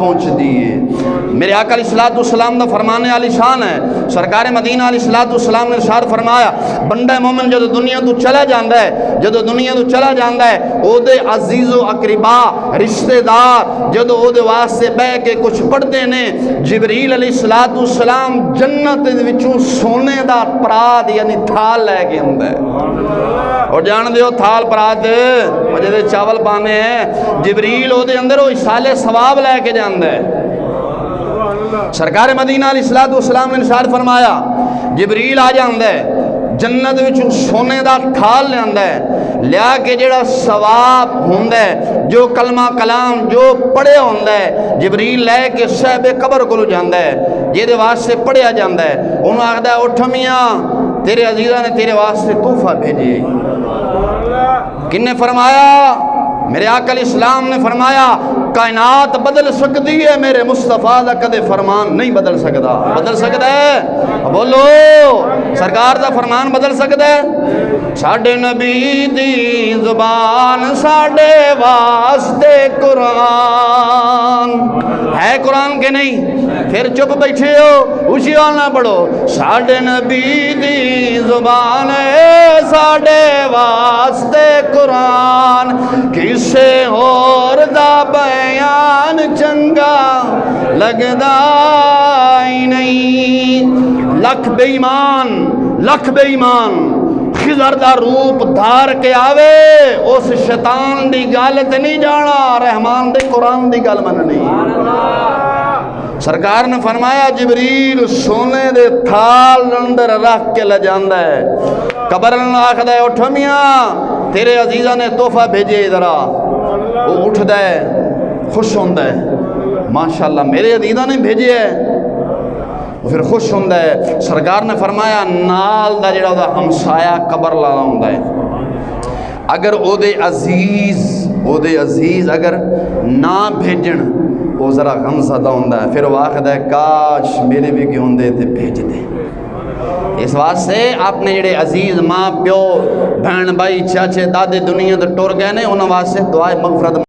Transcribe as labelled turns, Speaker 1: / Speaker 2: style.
Speaker 1: پہنچ دیئے۔ میرے آقا علیہ السلام دا فرمانے علی شان ہے، سرکار مدینہ علیہ السلام نے ارشاد فرمایا بندہ مومن جدو دنیا تو چلا جاندہ ہے، جدو دنیا تو چلا جاندہ ہے او دے عزیز و اقربا رشتہ دار جدو او دے واسطے بے کے کچھ پڑھتے نے، جبریل علیہ السلام جنت وچوں سونے دا پراد یعنی تھال لے کے اندہ ہے۔ اور جان دیو تھال پراد مجھے چاول پانے ہیں، جبریل او دے اندر وہ اصالِ ثواب لے کے جاندہ ہے۔ سرکار مدینہ علیہ السلام نے ارشاد فرمایا جبریل آ جاندہ ہے جنت وچ سونے دا تھال لے آندہ ہے، لیا کے جڑا ثواب ہوندہ ہے جو کلمہ کلام جو پڑھے ہوندہ ہے جبریل لے کے صاحب قبر کو جاندہ ہے، جے دے واسطے پڑھیا جاندہ ہے، انہوں آگدہ ہے اٹھ میاں تیرے عزیزہ نے تیرے واسطے تحفہ بھیجے۔ کن نے فرمایا؟ میرے آقا علیہ السلام نے فرمایا کائنات بدل سکتی ہے، میرے مصطفیٰ دا کدے فرمان نہیں بدل سکتا۔ بدل سکتا ہے؟ بولو سرکار دا فرمان بدل سکتا ہے؟ ساڑھے نبی دی زبان ساڑھے واسطے قرآن ہے، قرآن کے نہیں پھر چپ بیٹھے ہو اسی آنا پڑھو۔ ساڑھے نبی دی زبان ساڑھے واسطے قرآن، کسے اور دا بیان چنگا لگدا ہی نہیں۔ لکھ بے ایمان خضر دا روپ دھار کے آوے اس شیطان دی گالت نہیں جانا، رحمان دے قرآن دی گال من نہیں۔ سرکار نے فرمایا جبریل سونے دے تھال اندر رکھ کے لجاندہ ہے، قبر اللہ آخدہ ہے اٹھو میاں تیرے عزیزہ نے تحفہ بھیجے ذرا، وہ اٹھ دے خوش ہوندہ ہے ماشاءاللہ میرے عزیزہ نے بھیجے ہے، پھر خوش ہوندہ ہے۔ سرکار نے فرمایا نال دا جڑا دا ہمسایا قبر لانا ہوندہ ہے، اگر او دے عزیز اگر نہ بھیجن وہ ذرا غم زدہ ہوندہ ہے، پھر وہ آخدہ ہے کاش میرے بھی کیوں ہوندے تھے بھیج دے۔ اس واسطے آپ نے جڑے عزیز ماں پیو بہن بھائی چاچے دادے دنیا تو ٹور گئے نے انہوں واسطے دعائے مغفرت